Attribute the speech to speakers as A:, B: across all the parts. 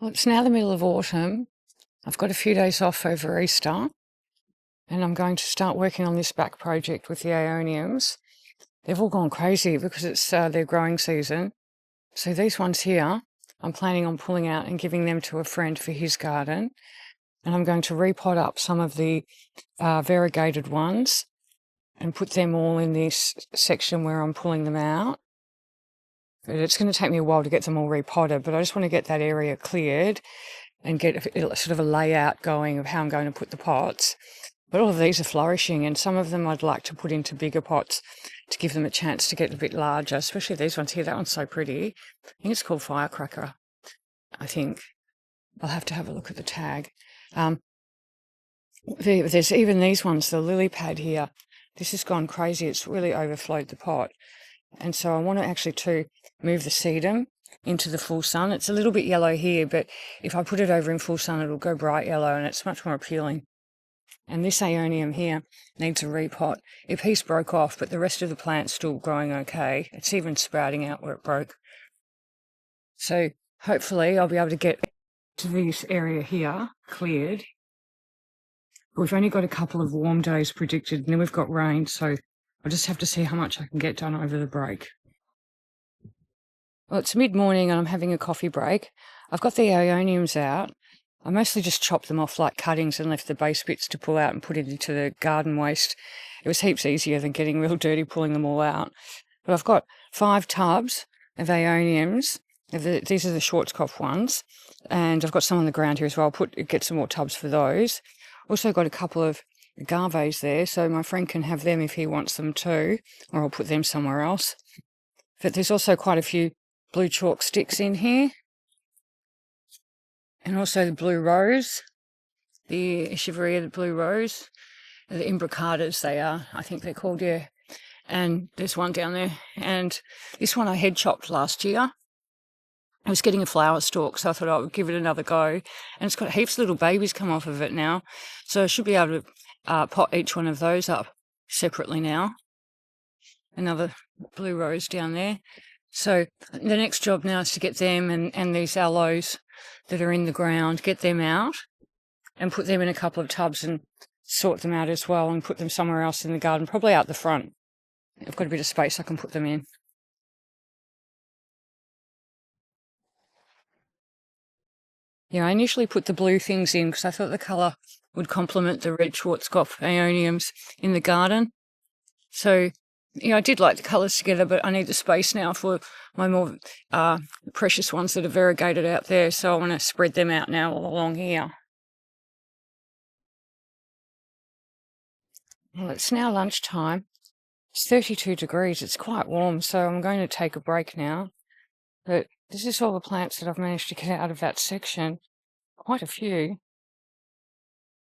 A: Well, it's now the middle of autumn. I've got a few days off over Easter, and I'm going to start working on this back project with the Aeoniums. They've all gone crazy because it's their growing season. So these ones here, I'm planning on pulling out and giving them to a friend for his garden. And I'm going to repot up some of the variegated ones and put them all in this section where I'm pulling them out. But it's going to take me a while to get them all repotted, but I just want to get that area cleared and get sort of a layout going of how I'm going to put the pots. But all of these are flourishing, and some of them I'd like to put into bigger pots to give them a chance to get a bit larger, especially these ones here. That one's so pretty. I think it's called Firecracker, I think. I'll have to have a look at the tag. There's even these ones, the Lily Pad here. This has gone crazy. It's really overflowed the pot. And so I want to actually move the sedum into the full sun. It's a little bit yellow here, but if I put it over in full sun, it'll go bright yellow and it's much more appealing. And this Aeonium here needs a repot. A piece broke off, but the rest of the plant's still growing okay. It's even sprouting out where it broke. So hopefully I'll be able to get to this area here cleared. We've only got a couple of warm days predicted, and then we've got rain, so I'll just have to see how much I can get done over the break. Well, it's mid-morning and I'm having a coffee break. I've got the Aeoniums out. I mostly just chopped them off like cuttings and left the base bits to pull out and put it into the garden waste. It was heaps easier than getting real dirty pulling them all out. But I've got 5 tubs of Aeoniums. These are the Schwarzkopf ones. And I've got some on the ground here as well. I'll get some more tubs for those. Also got a couple of Agaves there, so my friend can have them if he wants them too, or I'll put them somewhere else. But there's also quite a few blue chalk sticks in here. And also the blue rose, the Echeveria, the blue rose, the Imbricatas they are, I think they're called, yeah. And there's one down there. And this one I head chopped last year. I was getting a flower stalk, so I thought I would give it another go. And it's got heaps of little babies come off of it now. So I should be able to pot each one of those up separately now. Another blue rose down there. So the next job now is to get them and these aloes that are in the ground, get them out and put them in a couple of tubs and sort them out as well and put them somewhere else in the garden, probably out the front. I've got a bit of space I can put them in. Yeah, I initially put the blue things in because I thought the colour would complement the red Schwarzkopf Aeoniums in the garden. So, yeah, I did like the colours together, but I need the space now for my more precious ones that are variegated out there. So I want to spread them out now all along here. Well, it's now lunchtime. It's 32 degrees. It's quite warm, so I'm going to take a break now. But this is all the plants that I've managed to get out of that section. Quite a few.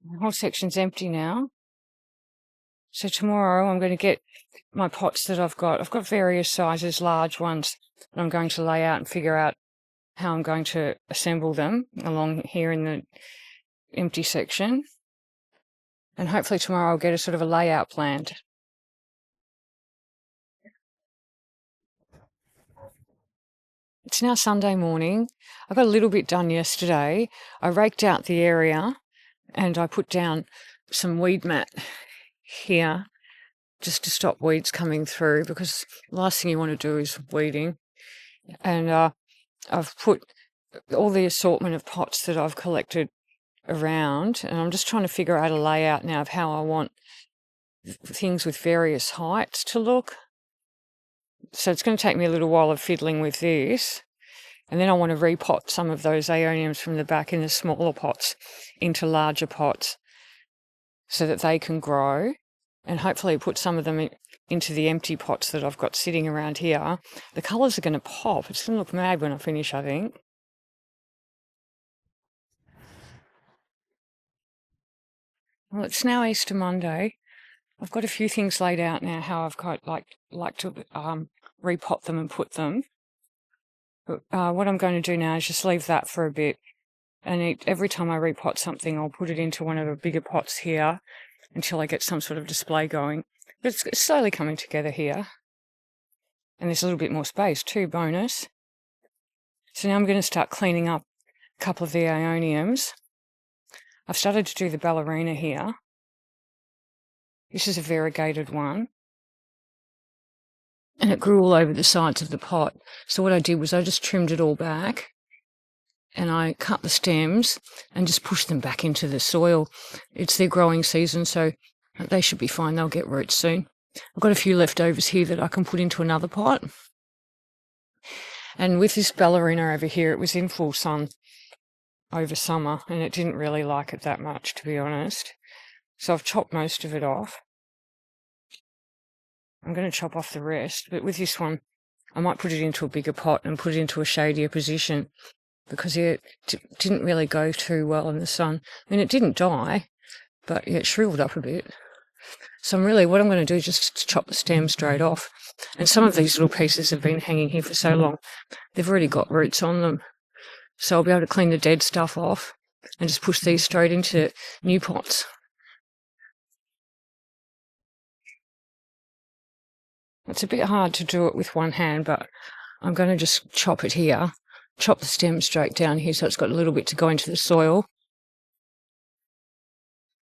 A: The whole section's empty now. So tomorrow I'm going to get my pots that I've got. I've got various sizes, large ones that I'm going to lay out and figure out how I'm going to assemble them along here in the empty section. And hopefully tomorrow I'll get a sort of a layout planned. It's now Sunday morning. I got a little bit done yesterday. I raked out the area and I put down some weed mat here just to stop weeds coming through, because the last thing you want to do is weeding. And I've put all the assortment of pots that I've collected around, and I'm just trying to figure out a layout now of how I want things with various heights to look. So it's going to take me a little while of fiddling with this. And then I want to repot some of those Aeoniums from the back in the smaller pots into larger pots so that they can grow, and hopefully put some of them into the empty pots that I've got sitting around here. The colours are going to pop. It's going to look mad when I finish, I think. Well, it's now Easter Monday. I've got a few things laid out now how I've quite like to repot them and put them. But what I'm going to do now is just leave that for a bit. And every time I repot something, I'll put it into one of the bigger pots here until I get some sort of display going. But it's slowly coming together here. And there's a little bit more space too, bonus. So now I'm going to start cleaning up a couple of the Aeoniums. I've started to do the Ballerina here. This is a variegated one. And it grew all over the sides of the pot. So what I did was I just trimmed it all back and I cut the stems and just pushed them back into the soil. It's their growing season, so they should be fine. They'll get roots soon. I've got a few leftovers here that I can put into another pot. And with this Ballerina over here, it was in full sun over summer and it didn't really like it that much, to be honest. So I've chopped most of it off. I'm going to chop off the rest, but with this one, I might put it into a bigger pot and put it into a shadier position because it didn't really go too well in the sun. I mean, it didn't die, but it shriveled up a bit. So what I'm going to do is just chop the stem straight off. And some of these little pieces have been hanging here for so long, they've already got roots on them. So I'll be able to clean the dead stuff off and just push these straight into new pots. It's a bit hard to do it with one hand, but I'm going to just chop it here, chop the stem straight down here so it's got a little bit to go into the soil.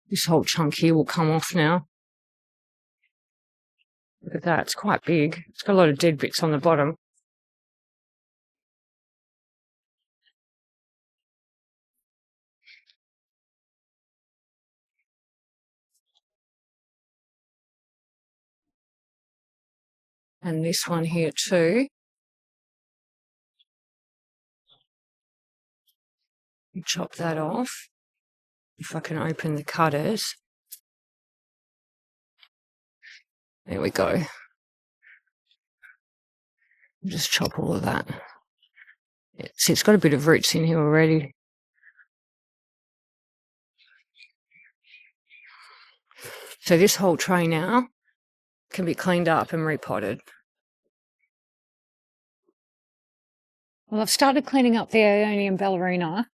A: This whole chunk here will come off now. Look at that, it's quite big. It's got a lot of dead bits on the bottom. And this one here too. Chop that off. If I can open the cutters. There we go. Just chop all of that. See, it's got a bit of roots in here already. So this whole tray now can be cleaned up and repotted. Well, I've started cleaning up the Aeonium Ballerina.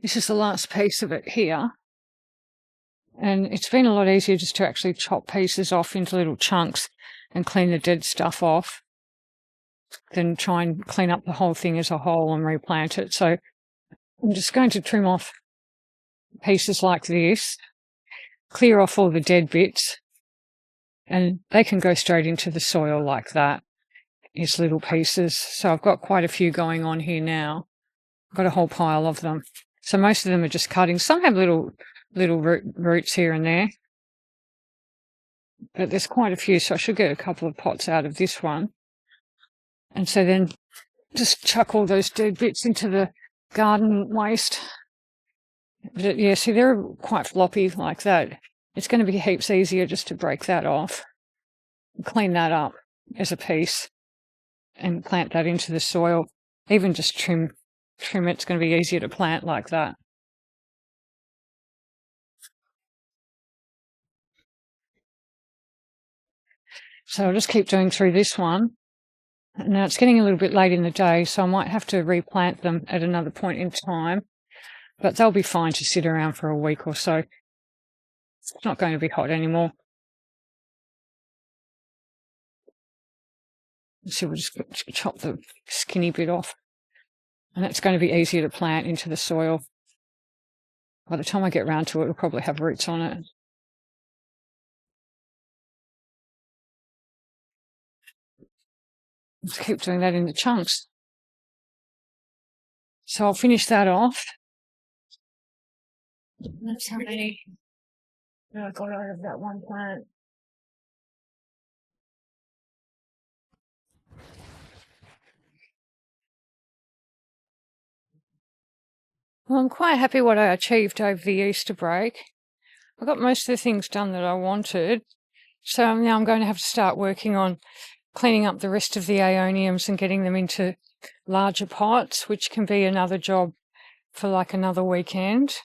A: This is the last piece of it here. And it's been a lot easier just to actually chop pieces off into little chunks and clean the dead stuff off than try and clean up the whole thing as a whole and replant it. So I'm just going to trim off pieces like this, clear off all the dead bits, and they can go straight into the soil like that. It's little pieces. So I've got quite a few going on here now. I've got a whole pile of them. So most of them are just cuttings. Some have little roots here and there. But there's quite a few, so I should get a couple of pots out of this one. And so then just chuck all those dead bits into the garden waste. But yeah, see, they're quite floppy like that. It's going to be heaps easier just to break that off, clean that up as a piece, and plant that into the soil. Even just trim it's going to be easier to plant like that. So I'll just keep doing through this one. Now it's getting a little bit late in the day, so I might have to replant them at another point in time, but they'll be fine to sit around for a week or so. It's not going to be hot anymore. So we'll just chop the skinny bit off, and that's going to be easier to plant into the soil. By the time I get round to it, it'll probably have roots on it. Just keep doing that in the chunks. So I'll finish that off. That's how many I got out of that one plant. Well, I'm quite happy what I achieved over the Easter break. I got most of the things done that I wanted. So now I'm going to have to start working on cleaning up the rest of the Aeoniums and getting them into larger pots, which can be another job for like another weekend.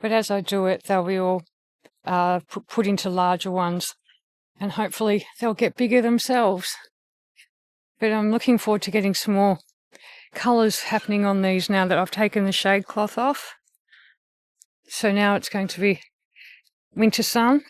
A: But as I do it, they'll be all put into larger ones, and hopefully they'll get bigger themselves. But I'm looking forward to getting some more colours happening on these now that I've taken the shade cloth off. So now it's going to be winter sun.